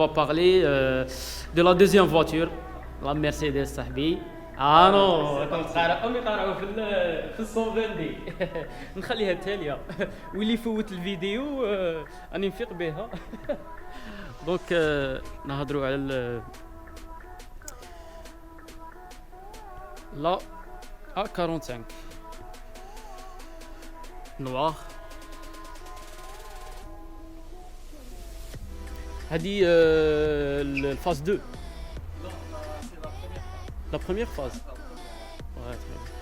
va parler de la deuxième voiture, la Mercedes صاحبي. اه نو امي قارعوا في الصوفين دي. نخليها تاليه واللي يفوت الفيديو راني نفيق بها. دونك نهضروا على لا A45 نوار. هذه الفاز 2. La première phase. Ouais, très bien.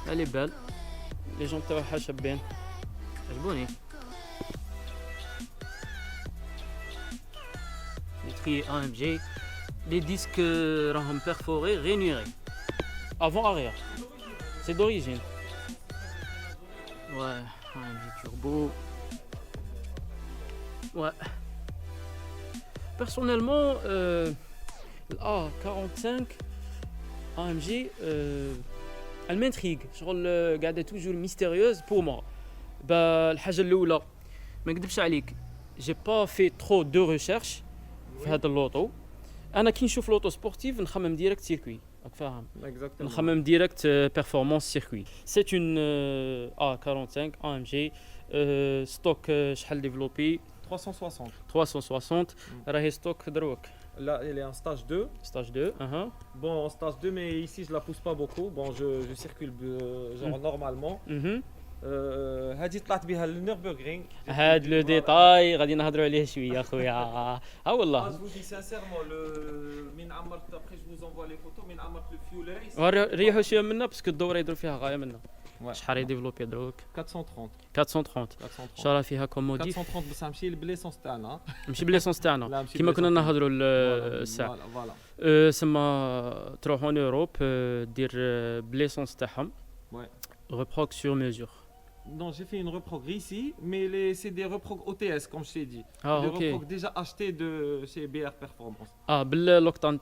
Elle est belle. Les gens تاعها شابين. عجبوني. Les triers AMG. Les disques راهم perforés, rainurés. Avant arrière. C'est d'origine. Ouais, AMG turbo. Ouais. Personnellement, A45 AMG elle m'intrigue. شغل قاعده toujours mystérieuse pour moi. الحاجه الاولى ما نكذبش عليك j'ai pas fait trop de recherche في هذا اللوطو. انا كي نشوف لوطو سبورتيف نخمم ديريكت سيركوي راك فاهم. نخمم ديريكت بيرفورمانس سيركوي. سي اون A45 AMG ستوك شحال ديفلوبي 360 راهي ستوك دروك. Là, elle est en stage 2. Stage 2, Bon, en stage 2, mais ici, je la pousse pas beaucoup. Bon, je circule genre normalement. هذه طلعت بها للنيربورغرينغ. هاد لو ديتاي غادي نهضروا عليه شويه اخويا. ها والله. Je vous dis sincèrement, من عمرت après je vous envoie les photos من عمرت le fuel race. ريحوا شويه منا باسكو الدوره يديروا فيها غايه منا. شحال يديفلوبي دروك 430 شرا فيها كوموديف 430 بصح ماشي البليسونس تاعنا. ماشي بليسونس تاعنا كيما كنا نهضروا الساعه. سما تروح اون اوروب دير بليسونس تاعهم. reprog sur mesure. Non, j'ai fait une reprog ici, mais c'est des reprog OTS comme je t'ai dit. Des reprog déjà achetés de chez BR Performance. باللوكتان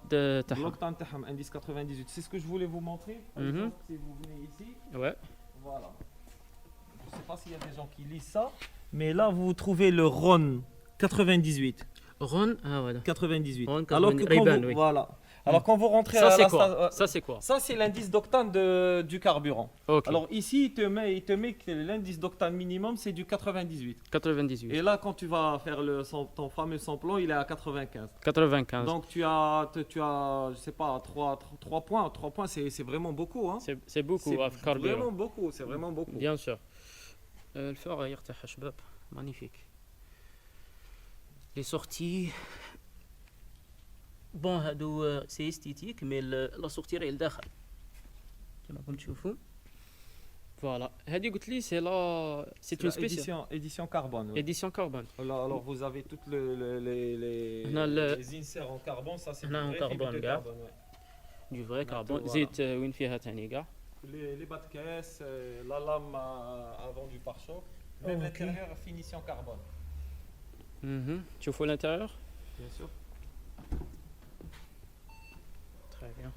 تاعهم. L'octane تاعهم indice 98. C'est ce que je voulais vous montrer. Par exemple, si vous venez ici. Ouais. Voilà. Je sais pas s'il y a des gens qui lisent ça, mais là vous trouvez le RON 98. RON, voilà. 98. RON 98. Alors que quand vous, voilà. Alors quand vous rentrez ça, à c'est quoi Ça c'est quoi? Ça c'est l'indice d'octane du carburant. Okay. Alors ici il te met que l'indice d'octane minimum c'est du 98. 98. Et là quand tu vas faire ton fameux samplon, il est à 95. 95. Donc tu as je sais pas 3 points, 3 points c'est vraiment beaucoup hein. C'est beaucoup c'est vraiment beaucoup, c'est vraiment beaucoup. Bien sûr. الفار يرتاح شباب magnifique. Les sorties بون هادو سي استيتيك مي لا سورتي راهي لداخل كما راكم تشوفوا. فوالا هادي قلت لي سي لا سي اون سبيسيال édition carbone. édition carbone. Alors vous avez toutes les inserts en carbone, ça c'est en carbone كاع du vrai carbone. زيت وين فيها ثاني كاع les bas de caisse, la lame avant du pare-choc, même l'intérieur finition carbone. تشوفوا l'intérieur. Bien sûr. Très bien.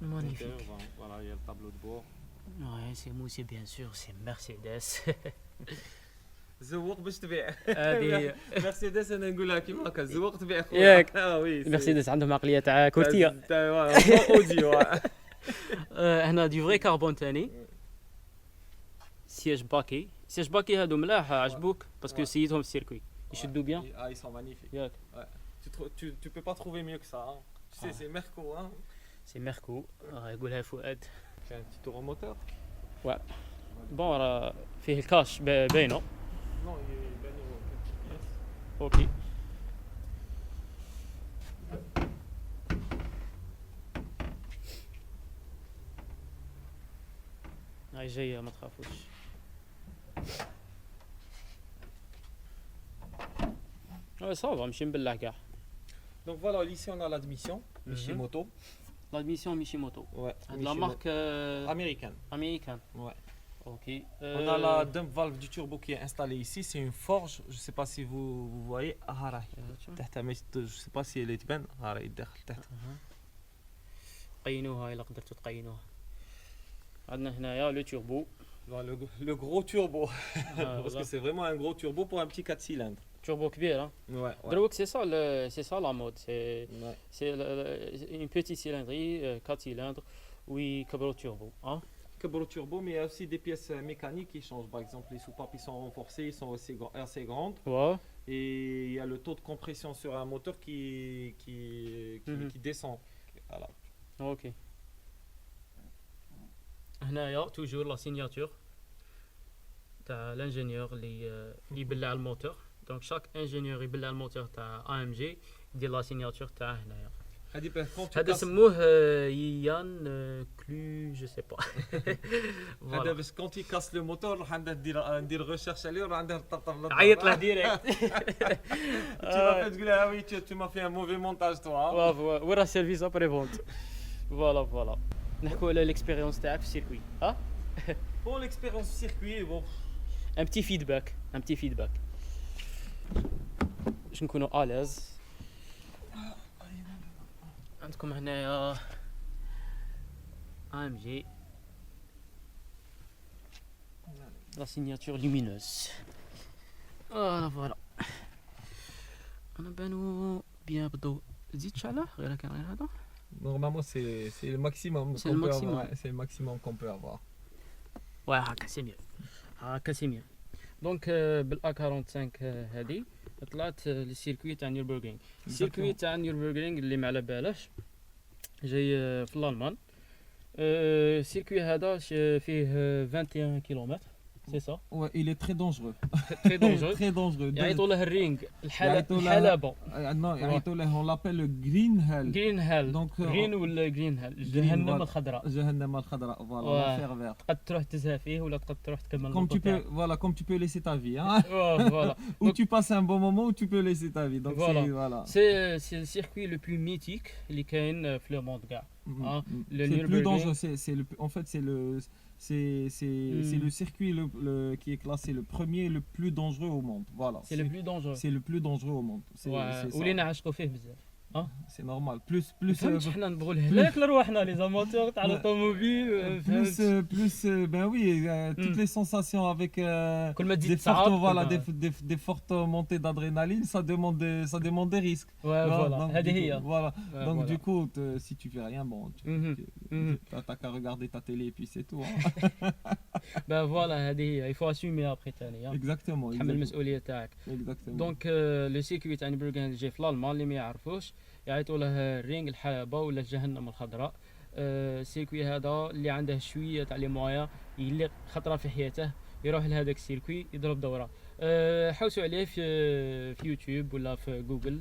Magnifique. Voilà, il y a le tableau de bord. Ouais, c'est moussé bien sûr, c'est Mercedes. زوق باش تبيع. هذه مرسيدس انا نقول لها كيما هكا زوق تبيع خويا. ياك وي مرسيدس عندهم عقليه تاع كورتيه. اودي. هنا دي فري كربون ثاني. سياج باكي هادو ملاح عجبوك باسكو سيتهم في السيركوي يشدوا بيان. Ah ils sont magnifiques. ياك. Tu peux pas trouver mieux que ça. Hein. Tu sais c'est Merco hein. C'est Merco. يقولها فؤاد. C'est un petit tour moteur. Ouais. Bon راه فيه الكاش باينه. Non, il est bien au اوكي. هاي جايه ما تخافوش. صافا ماشي مبلع كاع. Donc voilà, ici on a l'admission Mishimoto. L'admission Mishimoto. Ouais. De la marque américaine. Américaine. Ouais. Ok. On a la dump valve du turbo qui est installée ici. C'est une forge. Je sais pas si vous voyez. Je sais pas si elle est bien. قينوها إلا قدرتوا تقينوها. عندنا هنايا لو توربو. Le gros turbo. Parce que c'est vraiment un gros turbo pour un petit 4 cylindres. turbo كبير hein. Ouais. دروك c'est ça la mode Ouais. c'est une petite cylindrée 4 cylindres ويكبروا turbo hein. Cabrio turbo, mais il y a aussi des pièces mécaniques qui changent. Par exemple, les soupapes ils sont renforcés, ils sont assez grandes. Ouais. Et il y a le taux de compression sur un moteur qui descend. Voilà. OK. هنايا toujours la signature تاع l'ingénieur اللي يبلع الموتور. Donc chaque ingénieur يبلع الموتور تاع AMG يدير la signature تاعه هنايا. هذا سموه يان كلو جو سي با. هذا باش كونتي كاس لو موتور راح ندير ريشيرش عليه وراح ندير طرطر عيط له ديريكت. تقول له وي tu m'as fait un mauvais montage toi. وين راه سيرفيس ابري فونت. فوالا نحكوا على ليكسبيريونس تاعك في السيركوي ها. Bon l'expérience circuit bon un petit feedback باش نكونوا اليز. عندكم هنايا AMG la signature lumineuse. فوالا انا بانوا بيان بدو. تزيد تشعله غير كان غير هذا. Normalement c'est le maximum C'est le maximum. C'est le maximum qu'on peut avoir. Ouais هكا سي ميو. دونك بالا 45 هذه طلعت للسيركوي تاع نيربورغينغ. السيركوي تاع نيربورغينغ اللي ما على بالاش جاي في الالمان. السيركوي هذا فيه 21 كيلومتر سي سا. Ouais, il est très dangereux. très dangereux. Très dangereux. يعيطوا له الرينغ الحلبة. Non, يعيطوا له on l'appelle le green hell. جرين هال. Donc جرين ولا جرين هال. جهنم الخضراء. جهنم الخضراء. Voilà, l'enfer vert. تقد تروح تزها فيه ولا تقد تروح تكمل. Comme tu peux laisser ta vie hein. Voilà. Ou tu passes un bon moment ou tu peux laisser ta vie. Donc voilà. C'est le circuit le plus mythique اللي كاين في le monde كاع. C'est le plus dangereux, en fait c'est le circuit qui est classé le premier le plus dangereux au monde. Voilà. C'est le plus dangereux. C'est le plus dangereux au monde. C'est ولينا عشقوا فيه بزاف. C'est normal. Plus فهمت حنا نبغوا الهلاك لرواحنا لي زاماتور تاع لوطوموبيل. plus ben oui toutes les sensations avec كل ما تزيد des fortes montées d'adrénaline ça demande des risques. Voilà. هذه هي. Voilà. Donc du coup si tu fais rien bon t'as qu'à regarder ta télé et puis c'est tout. Ben voilà هذه هي. Il faut assumer après ثاني. Exactement. تحمل المسؤولية تاعك. Exactement. دونك لو سيركوي تاع نيربورغينغ جاي في الالمان اللي ما يعرفوش يعيطوا له الرينغ الحلبة ولا جهنم الخضراء. السيركوي هذا اللي عنده شويه تاع لي موايا يلي خطره في حياته يروح لهذاك السيركوي يضرب دوره. حوسوا عليه في يوتيوب ولا في جوجل.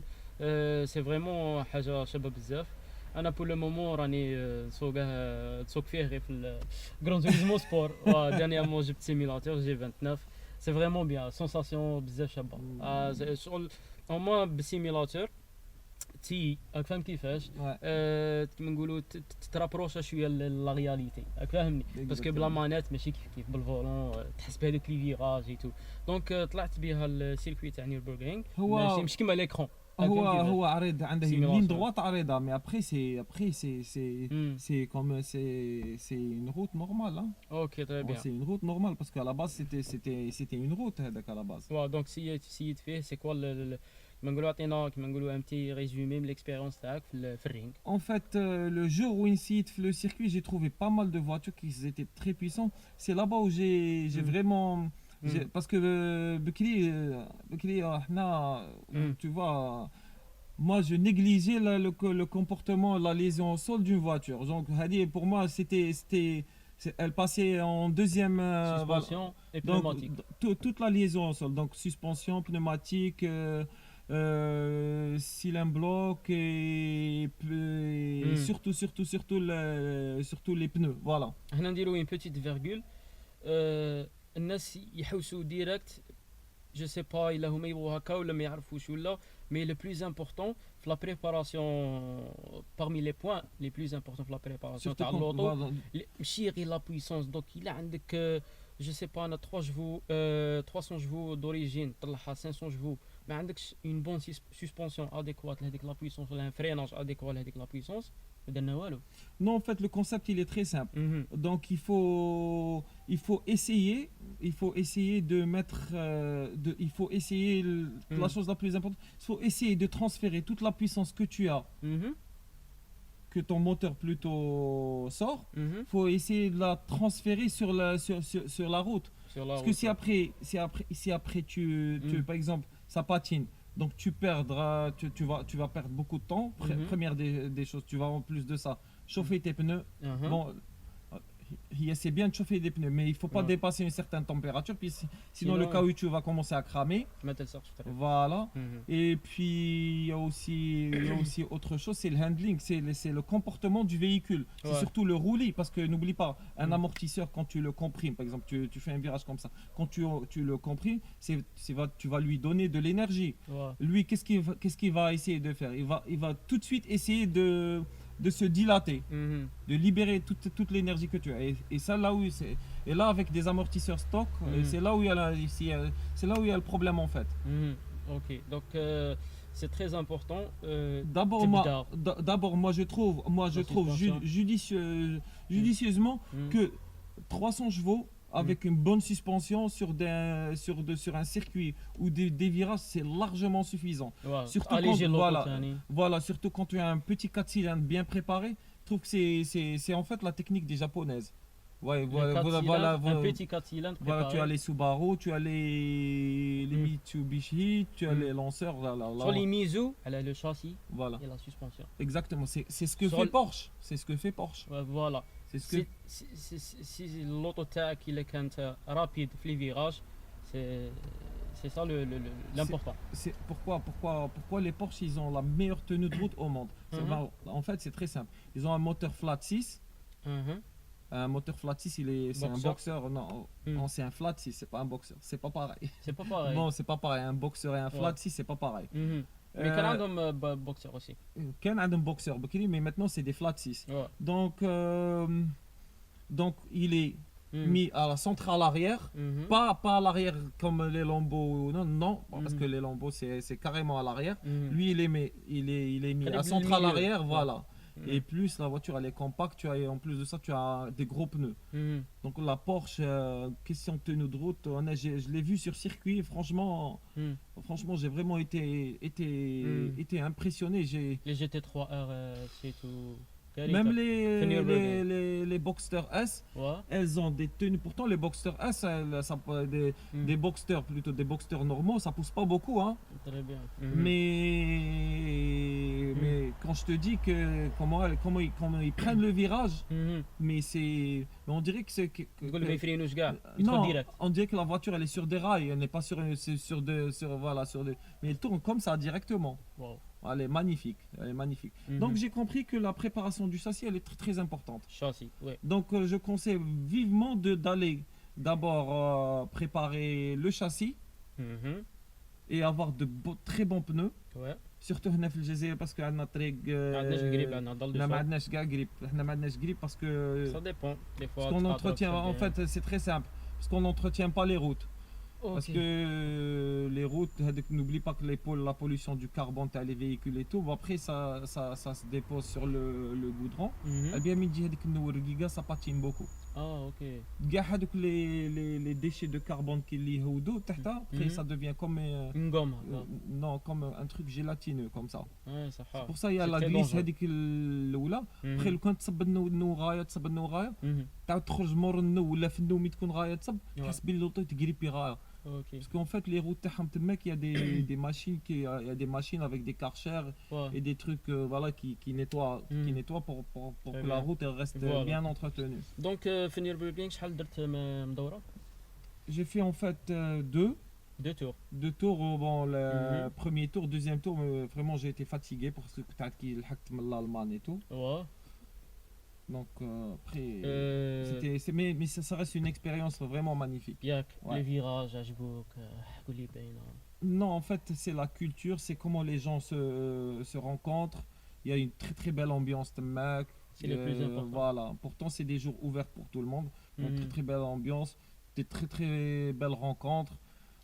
سي فريمون حاجه شابه بزاف. انا بور لو مومون راني نسوق فيه غير في غران توريزمو سبور. دانيامون جبت سيميلاتور جي 29. سي فريمون بيان سونساسيون بزاف شابه. شغل او موان بالسيميلاتور تي راك فاهم كيفاش كيما نقولوا تترابروشا شويه لا رياليتي راك فاهمني باسكو بلا مانيت ماشي كيف بالفولون تحس بهذوك لي فيراج اي تو. دونك طلعت بها السيركوي تاع نيربورغينغ ماشي كيما ليكرون. هو عريض عنده لين droite عريضه mais après c'est comme c'est une route normale hein. OK très bien. C'est une route normale parce qu'à la base c'était une route هذاك à la base. Donc سيت فيه c'est quoi كما نقولوا عطينا كما نقولوا un petit résumé من l'expérience تاعك في الرينغ. En fait le jour où le circuit j'ai trouvé pas mal de voitures qui étaient très puissantes. C'est là-bas où j'ai vraiment parce que بكري احنا tu vois moi je négligeais le comportement la liaison au sol d'une voiture. Donc pour moi elle passait en deuxième suspension et pneumatique. Donc toute la liaison au sol, donc suspension, pneumatique, cylindre bloc et surtout les pneus. Voilà. هنا نديروا une petite virgule. الناس يحوسوا ديريكت جو سي با الا هما يبغوا هكا ولا ما يعرفوش ولا مي لو بلوز امبورطون في لا بريباراسيون parmi les points les plus importants في لا بريباراسيون تاع اللوطو ماشي غير لا بويسونس. دونك الا عندك جو سي با انا 3 chevaux 300 chevaux d'origine طلعها 500 chevaux ما عندكش اون بون سسبونسيون اديكوات لهذيك لا بويسونس ولا ان فريناج اديكوا لهذيك لا بويسونس ما درنا والو. Non, en fait, le concept, il est très simple. مهم. Donc, il faut essayer de mettre, il faut essayer, la chose la plus importante, il faut essayer de transférer toute la puissance que tu as, مهم. que ton moteur plutôt sort, مهم. il faut essayer de la transférer sur la route. Sur la Parce que route. si après par exemple, ça patine, donc tu vas perdre beaucoup de temps. Première des choses, tu vas en plus de ça chauffer tes pneus. أها. Bon, c'est bien de chauffer des pneus, mais il faut pas Ouais. dépasser une certaine température, puis sinon le Sinon- caoutchouc va commencer à cramer. ما تلصقش في الطريق. Voilà. مهم. Et puis il y a aussi autre chose, c'est le handling, c'est le comportement du véhicule. C'est Ouais. surtout le roulis, parce que n'oublie pas, un Mm. amortisseur, quand tu le comprimes, par exemple, tu fais un virage comme ça, quand tu le comprimes, tu vas lui donner de l'énergie. Ouais. Lui, qu'est-ce qu'il va essayer de faire? Il va tout de suite essayer de se dilater, مهم. de libérer toute l'énergie que tu as. Et ça, là où et là, avec des amortisseurs stock, c'est là où il y a c'est là où il y a le problème en fait. مهم. Ok, donc c'est très important. D'abord, moi je trouve suspension. judicieusement Mhm. que 300 chevaux avec une bonne suspension sur un circuit ou des virages, c'est largement suffisant. Ouais. Surtout Alléger quand, l'auto voilà, ثاني. Voilà, surtout quand tu as un petit 4 cylindres bien préparé, je trouve que c'est en fait la technique des japonaises. Ouais, Le voilà, quatre voilà, cylindres, voilà, un petit 4 cylindres voilà, tu as préparé. les Subaru, tu as les Mm. Mitsubishi, tu as Mm. les lanceurs, Sur les Mizu, elle a le châssis voilà, et la suspension. exactement, c'est ce que Sur fait le- Porsche, c'est ce que fait Porsche, Ouais, voilà. c'est ce que Si l'auto تاعك إلا كانت rapide في les virages, c'est ça l'important. c'est pourquoi les Porsche ils ont la meilleure tenue de route au monde. Mhm. En fait, c'est très simple. Ils ont un moteur flat 6. Mhm. Un moteur flat 6, c'est un Boxer. boxeur. Non, Mm. non, c'est un flat 6, c'est pas un boxer. C'est pas pareil. C'est pas pareil. Non, c'est pas pareil. Un boxer et un flat Ouais. 6, c'est pas pareil. Mhm. Mais كان عندهم boxer aussi. Ken a un boxer, mais maintenant c'est des flat 6. Ouais. Donc il est Mhm. mis à la centrale arrière. Mhm. Pas à l'arrière comme les Lambo. Non, non, parce Mhm. que les Lambo c'est carrément à l'arrière. Mhm. Lui, il est mis Très à bien, centrale milieu. arrière, Ouais. voilà. Mhm. Et plus la voiture elle est compacte, et en plus de ça, tu as des gros pneus. Mhm. Donc la Porsche, question de tenue de route, je l'ai vu sur circuit, franchement, Mhm. j'ai vraiment été impressionné. Les GT3 R, c'est tout. Même Nürburgring. les Boxster S, Ouais. elles ont des tenues. Pourtant, les Boxster S, Mhm. des Boxster plutôt, des Boxster normaux, ça pousse pas beaucoup, hein. Très bien. Mhm. Mais quand je te dis que comment ils prennent le virage, Mhm. mais on dirait que c'est تقول ما يفرينوش كاع يدخل non, direct. on dirait que la voiture elle est sur des rails, elle n'est pas mais elle tourne comme ça directement. Wow. Elle est magnifique, elle est magnifique. Mhm. Donc j'ai compris que la préparation du châssis elle est très très importante. Châssis, ouais. Donc je conseille vivement d'aller d'abord préparer le châssis Mhm. et avoir très bons pneus. Ouais. Surtout هنا في الجزائر باسكو عندنا طريق ما عندناش قريب عندنا ضل حنا ما دو عندناش كاع قريب حنا ما عندناش قريب باسكو Ça dépend. Des fois, parce qu'on tu entretient rattrapes en très bien. fait c'est très simple parce qu'on n'entretient pas les routes. Parce Ok. que les routes, n'oublie pas que la pollution du carbone, t'as les véhicules et tout, bon, après ça se dépose sur le goudron. Mhm. Eh bien, midi, ça patine beaucoup. Ah, ok. Les déchets de carbone qui lient au dos, après Mhm. ça devient comme, Une gomme. non, comme un truc gélatineux, comme ça. Ouais, ça C'est fait. pour ça il y a C'est la très glisse dangereux. هذيك الأولى. Mhm. Après, quand تصب النوغاية Mhm. تعاود تخرج مور النو ولا في النو ملي تكون غاية تصب Ouais. تحس بلي لوطو تقريبي غاية. Ok. Parce qu'en fait, les routes تاعهم تماك, il y a des machines il y a des machines avec des karchers Ouais. et des trucs voilà qui nettoient pour Très que la bien. route elle reste Voilà. bien entretenue. Donc, في نيربورغرينغ شحال درت مدورة؟ J'ai fait en fait Deux tours. deux tours. Bon, le Mhm. premier tour, deuxième tour, vraiment j'ai été fatigué parce que كي لحقت من l'Allemagne et tout. Ouais. Donc après, Euh, mais ça reste une expérience vraiment magnifique. ياك Ouais. لي فيراج عجبوك قول لي باينة. Non, en fait, c'est la culture, c'est comment les gens se rencontrent. Il y a une très très belle ambiance de Mac. C'est le plus important. Voilà. Pourtant, c'est des jours ouverts pour tout le monde. Donc, Mhm. très très belle ambiance, des très très belles rencontres.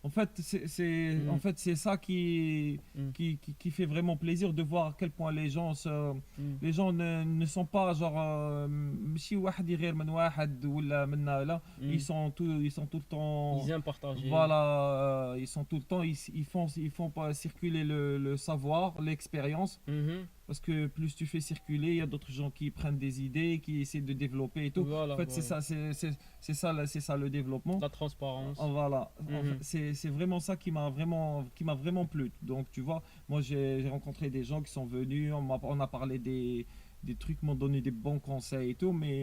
En fait, c'est ça qui fait vraiment plaisir de voir à quel point les gens ne sont pas genre ماشي واحد يغير من واحد ولا منا لا. Ils sont tout le temps. Ils aiment partager. Voilà, ils sont tout le temps. Ils font pas circuler le savoir, l'expérience. Parce que plus tu fais circuler, il y a d'autres gens qui prennent des idées, qui essaient de développer et tout. Voilà, En fait, voilà. c'est ça le développement. La transparence. Voilà, en fait, c'est vraiment ça qui m'a vraiment plu. Donc, tu vois, moi j'ai rencontré des gens qui sont venus, on a parlé des trucs, m'ont donné des bons conseils et tout, mais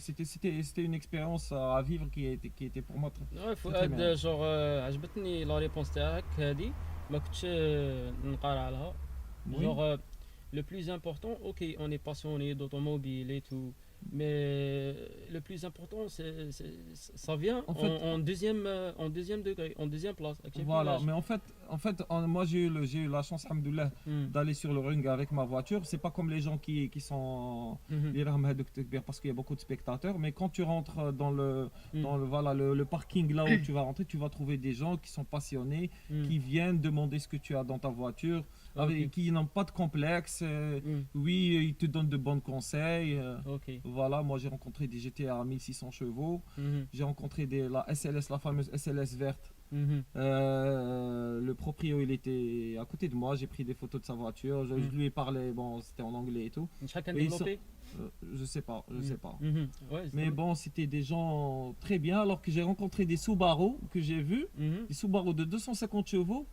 c'était une expérience à vivre qui était pour moi très, Ouais, très, très فؤاد bien. جوغ عجبتني لا ريبونس تاعك هادي ما كنتش نقارع لها Oui, genre le plus important ok on est passionné d'automobile et tout mais le plus important ça vient en fait, en deuxième degré en deuxième place avec voilà, l'âge. mais moi j'ai eu la chance, alhamdoulilah, d'aller sur le ring avec ma voiture. C'est pas comme les gens qui sont les rahm hadouk tekbir, parce qu'il y a beaucoup de spectateurs. Mais quand tu rentres voilà, le parking là où tu vas rentrer, tu vas trouver des gens qui sont passionnés, qui viennent demander ce que tu as dans ta voiture, qui n'ont pas de complexe. Oui, ils te donnent de bons conseils. Ok. Voilà, moi j'ai rencontré des GT à 1600 chevaux. J'ai rencontré la SLS, la fameuse SLS verte. Le proprio il était à côté de moi, j'ai pris des photos de sa voiture, je lui ai parlé, bon c'était en anglais et tout. شحال كان Et ils sont- développé. je sais pas, je sais pas. Ouais, Mais bon, c'était des gens très bien, alors que j'ai rencontré des Subaru que j'ai vus, des Subaru de 250 chevaux.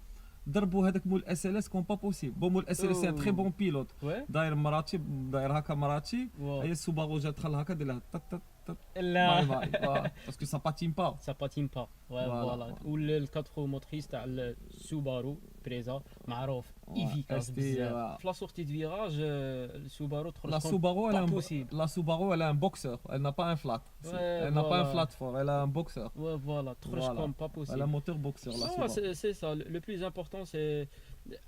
ضربوا هذاك مول اس ال اس كون با بوسيبل. بون مول اس ال اس سي تري بون بيلوت، ouais داير مراتي، داير هكا مراتي، wow. هي السوبارو جات دخل هكا دير لها تك تك تك لا باي باي باسكو سا باتين با. ça patine pas ouais Voilà. voilà والكاتخو موتريس تاع السوبارو بريزا معروف Ouais, efficace c'était, بزاف في لا سورتي دو فيراج السوبارو تخرج La Subaru, pas possible. la Subaru, elle a un boxer, elle n'a pas un flat. Ouais, Elle n'a pas un voilà. flat fort, elle a un boxer. ouais voilà تخرج Voilà. comme pas Elle a possible. un moteur boxer, la Non, Subaru. c'est ça le plus important c'est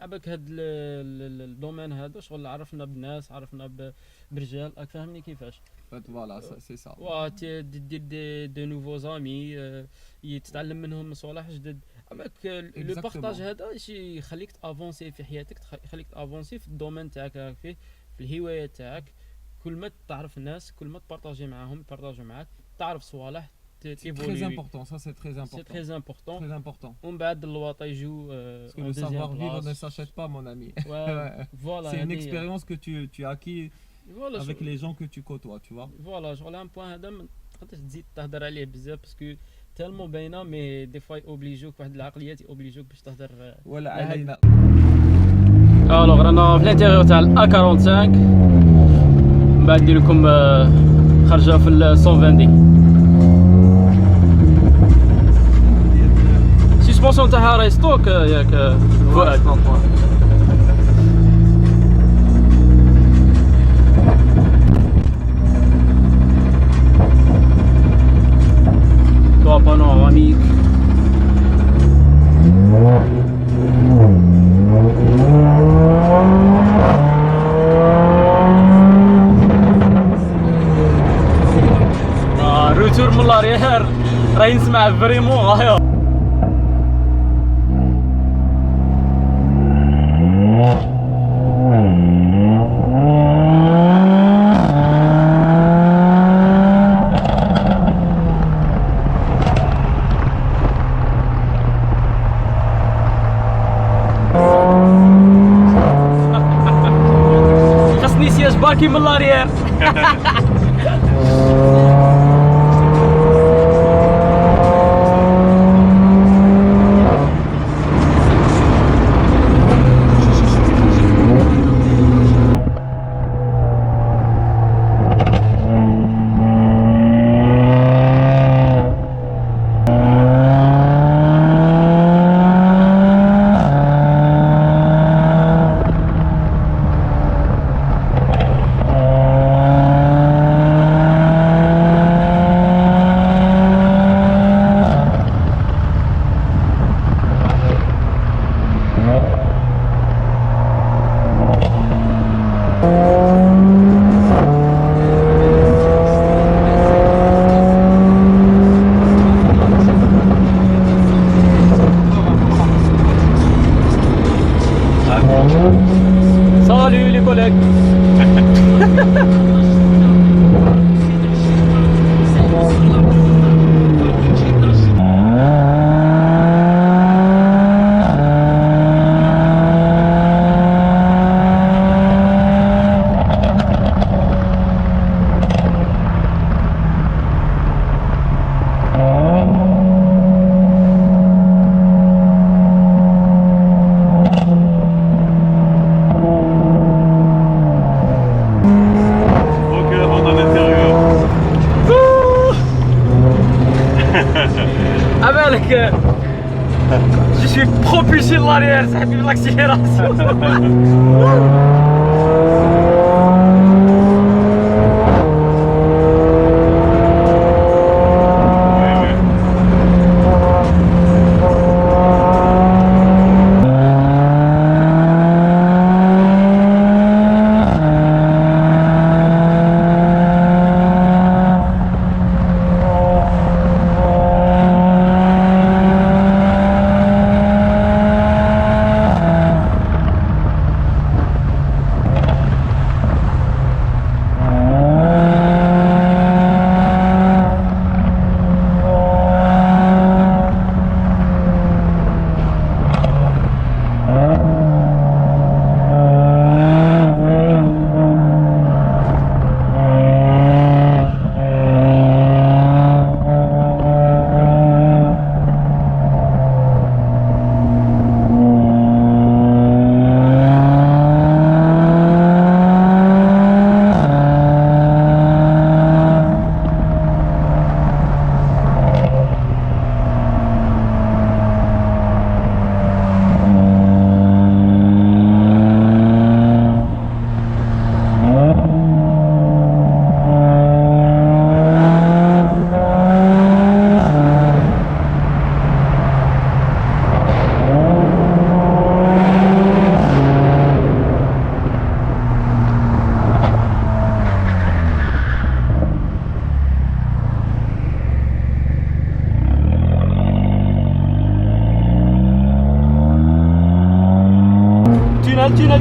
ابك هاد الدومين هذا شغل عرفنا بالناس عرفنا برجال راك فاهمني كيفاش En fait, voilà, c'est ça. دير دي نوفو زامي يتعلم منهم صوالح جدد اماك لو بارطاج هذا شي يخليك تافونسي في حياتك يخليك تافونسي في الدومين تاعك راك فيه في الهوايه تاعك كل ما تعرف الناس كل ما تبارطاجي معاهم يبارطاجوا معاك تعرف صوالح C'est très important, ça c'est très c'est important. très important Très important. ومن بعد الواطه يجوا Parce que le savoir-vivre ne s'achète pas, mon ami. voilà C'est une expérience que tu as acquis voilà avec les gens que tu côtoies, tu vois. فوالا شغل ان بوان هذا ما تقدرش تزيد تهضر عليه بزاف باسكو تالمو باينه مي دي فوا اوبليجوك واحد العقليات اوبليجوك باش تهضر ولا علينا. الوغ رانا في الانتيريور تاع الا 45 من بعد ندير لكم خرجه في ال 120 سسبونسيون تاعها راهي ستوك ياك فؤاد toit panoramique. روتور من لاريير راهي نسمع فريمون غاية. خاصني سياج باكي من لاريير. بالك je suis propulsé de l'arrière صاحبي بالاكسيليراسيون.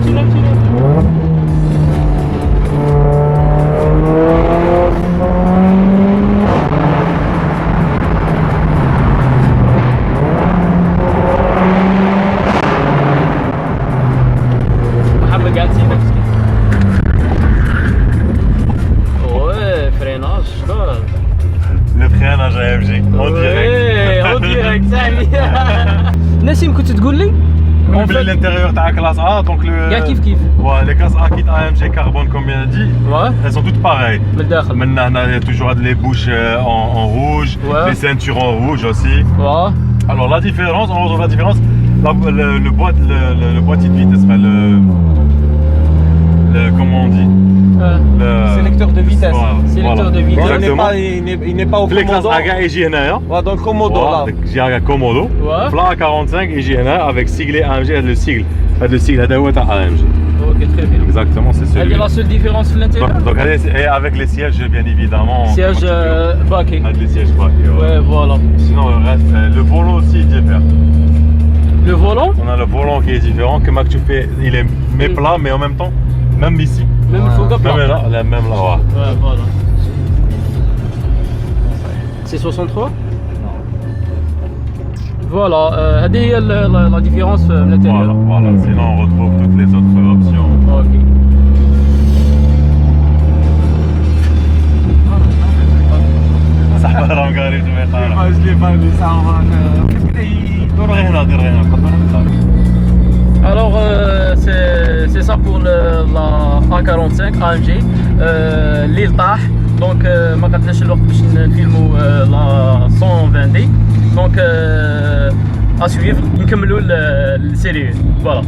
tunnel. محمد قاعد سيدك مسكين. Ouais, freinage, شكون؟ Le freinage AMG, en direct. en direct, salut. نسيم كنت تقول لي؟ L'intérieur de la classe A, donc le. Ouais, les classes A kit AMG carbone, comme bien dit, ouais. Elles sont toutes pareilles. Maintenant, il y a toujours les bouches en rouge, ouais. Les ceintures en rouge aussi. Ouais. Alors, la différence, on retrouve la différence, le boîtier de vitesse, comment on dit sélecteur de vitesse. Voilà. Sélecteur de vitesse. Il n'est pas au les classes Commodore. AGA et JNR. Ouais, dans le Commodore là. JNR Commodore. Ouais. Fla 45 et JNR avec sigle AMG et le sigle. Le sigle à AMG. Ok, très bien. Exactement, c'est celui. Elle est la seule différence à l'intérieur. Donc, et avec les sièges, bien évidemment. Sièges baquets. Avec les sièges baquets. Ouais, voilà. Sinon, le reste, le volant aussi est différent. Le volant? On a le volant qui est différent. Que Mac tu fais, il est plat, mais en même temps, même ici. Même il faut que même là, même là, ouais. Ouais, voilà. C'est 63? Voilà, هذه هي la différence à l'intérieur. Voilà, sinon on retrouve toutes les autres options. Ok. صح راه مقاري جميع Je l'ai pas vu ça en Alors c'est ça pour la A45 AMG اللي طاح دونك ما قدناش الوقت باش نفيلمو لا 120 دي دونك اسويفر نكملوا السيري فوالا.